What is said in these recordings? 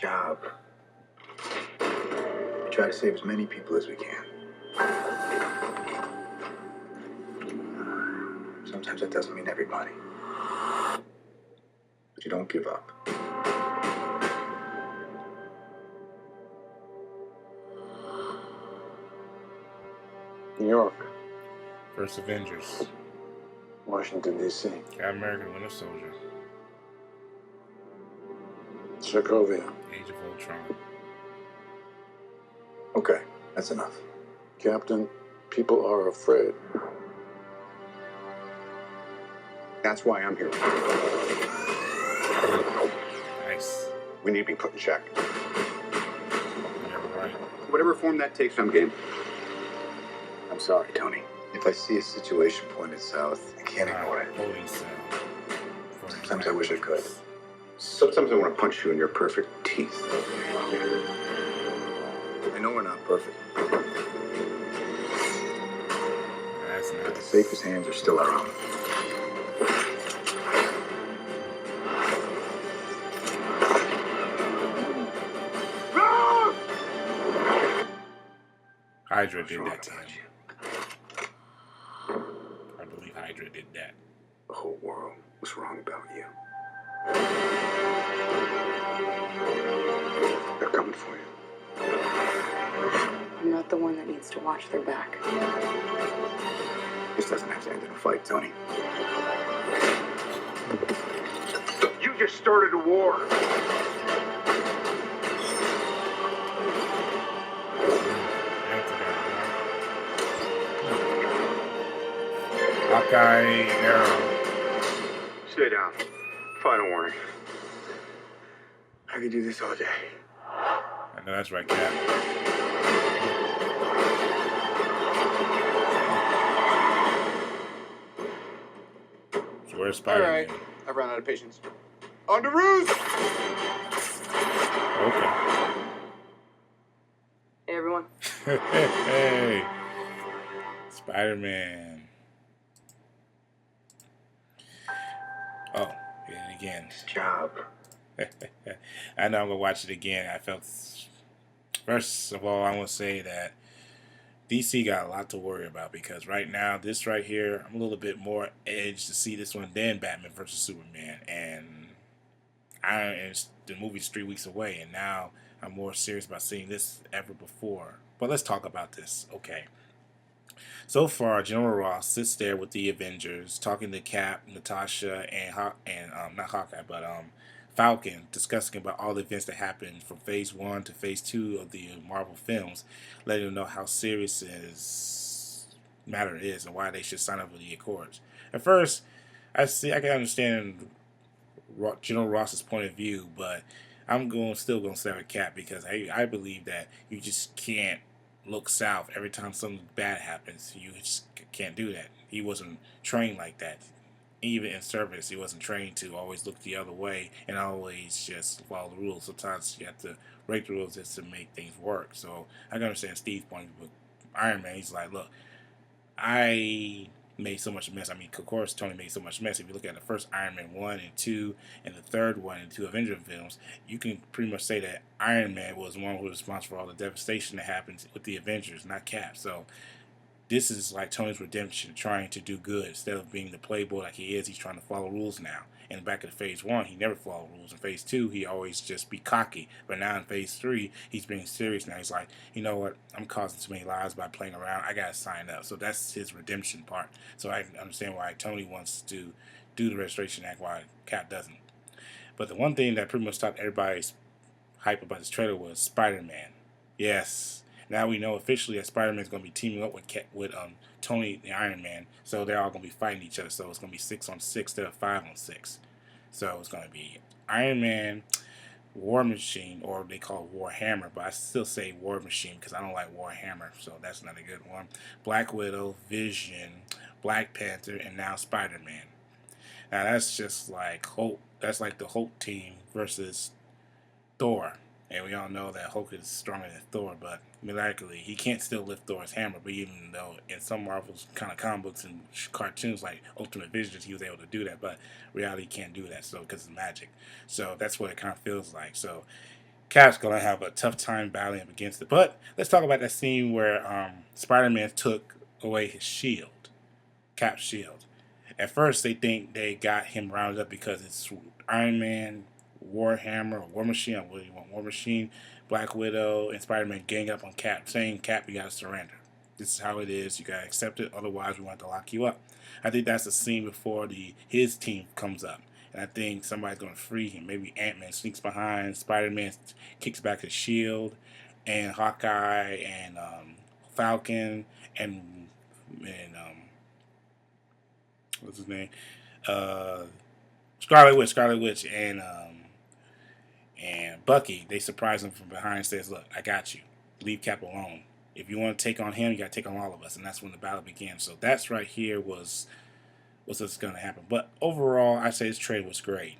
job. We try to save as many people as we can. Sometimes that doesn't mean everybody. But you don't give up. New York. First Avengers. Washington, D.C. Captain America, Winter Soldier. Sokovia. Age of Ultron. Okay, that's enough. Captain, people are afraid. That's why I'm here. Nice. We need to be put in check. Yeah, right. Whatever form that takes, I'm game. I'm sorry, Tony. If I see a situation pointed south, I can't ignore it. Holding cell. Sometimes I wish I could. Sometimes I want to punch you in your perfect teeth. I know we're not perfect, That's but the nice. safest hands are still our own. Hydra did that to him. I believe Hydra did that. The whole world was wrong about you. They're coming for you. I'm not the one that needs to watch their back. This doesn't have to end in a fight, Tony. You just started a war. Hawkeye, Arrow. Stay down. Final warning. I could do this all day. I know that's right, Cap. So where's Spider-Man? All right, I've run out of patience. On to Ruse! Okay. Hey, everyone. Hey, Spider-Man. Oh, did it again. Job. I know I'm gonna watch it again. I felt, first of all, I want to say that DC got a lot to worry about because right now, this right here, I'm a little bit more edged to see this one than Batman versus Superman, and the movie's 3 weeks away, and now I'm more serious about seeing this ever before. But let's talk about this, okay? So far, General Ross sits there with the Avengers, talking to Cap, Natasha, and not Hawkeye, but Falcon, discussing about all the events that happened from Phase 1 to Phase 2 of the Marvel films, letting them know how serious this matter is and why they should sign up with the Accords. At first, I can understand General Ross's point of view, but I'm still going to stay with Cap because I believe that you just can't look south every time something bad happens. You just can't do that. He wasn't trained like that. Even in service, he wasn't trained to always look the other way and always just follow the rules. Sometimes you have to break the rules just to make things work. So I can understand Steve's point of view. Iron Man, he's like, look, I made so much mess. I mean, of course, Tony made so much mess. If you look at the first Iron Man 1 and 2 and the third one and 2 Avenger films, you can pretty much say that Iron Man was the one who was responsible for all the devastation that happens with the Avengers, not Cap. So this is like Tony's redemption, trying to do good. Instead of being the playboy like he is, he's trying to follow rules now. And back in Phase 1, he never followed rules. In Phase 2, he always just be cocky. But now in Phase 3, he's being serious now. He's like, you know what? I'm causing too many lives by playing around. I got to sign up. So that's his redemption part. So I understand why Tony wants to do the Restoration Act, why Cap doesn't. But the one thing that pretty much stopped everybody's hype about this trailer was Spider-Man. Yes. Now we know officially that Spider-Man is going to be teaming up with Tony the Iron Man, so they're all going to be fighting each other. So it's going to be 6-on-6 instead of 5-on-6. So it's going to be Iron Man, War Machine, or they call it Warhammer, but I still say War Machine because I don't like Warhammer, so that's not a good one. Black Widow, Vision, Black Panther, and now Spider-Man. Now that's just like Hulk. That's like the Hulk team versus Thor. And we all know that Hulk is stronger than Thor, but miraculously, he can't still lift Thor's hammer. But even though in some Marvel's kind of comic books and cartoons like Ultimate Visions, he was able to do that, but reality can't do that, so because it's magic. So that's what it kind of feels like. So Cap's gonna have a tough time battling against it. But let's talk about that scene where Spider-Man took away his shield, Cap's shield. At first, they think they got him rounded up because it's Iron Man, Warhammer, or War Machine. What do you want? War Machine, Black Widow, and Spider-Man gang up on Cap, saying, "Cap, you gotta surrender. This is how it is. You gotta accept it. Otherwise, we want to lock you up." I think that's the scene before his team comes up. And I think somebody's going to free him. Maybe Ant-Man sneaks behind. Spider-Man kicks back his shield. And Hawkeye and Falcon and what's his name? Scarlet Witch and Bucky, they surprise him from behind and says, "Look, I got you. Leave Cap alone. If you want to take on him, you got to take on all of us." And that's when the battle begins. So that's right here was what's going to happen. But overall, I say this trailer was great.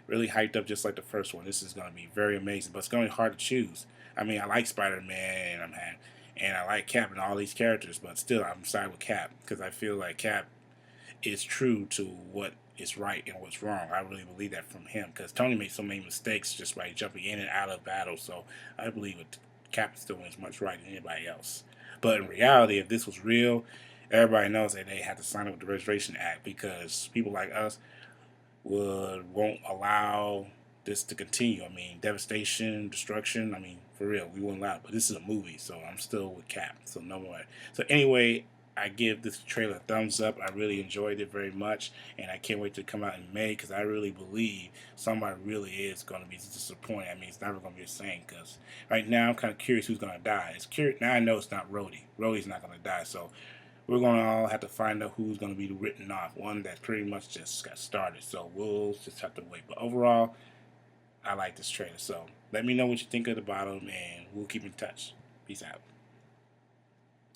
Really hyped up just like the first one. This is going to be very amazing. But it's going to be hard to choose. I mean, I like Spider-Man and I like Cap and all these characters. But still, I'm side with Cap because I feel like Cap is true to what is right and what's wrong. I really believe that from him because Tony made so many mistakes just by jumping in and out of battle. So I believe Cap is doing as much right as anybody else. But in reality, if this was real, everybody knows that they have to sign up with the Restoration Act because people like us won't allow this to continue. I mean, devastation, destruction. I mean, for real, we won't allow it. But this is a movie, so I'm still with Cap. So no more. So anyway, I give this trailer a thumbs up. I really enjoyed it very much, and I can't wait to come out in May because I really believe somebody really is going to be disappointed. I mean, it's never going to be the same because right now I'm kind of curious who's going to die. Now I know it's not Rhodey. Rhodey's not going to die, so we're going to all have to find out who's going to be written off. One that pretty much just got started, so we'll just have to wait. But overall, I like this trailer, so let me know what you think of the bottom, and we'll keep in touch. Peace out.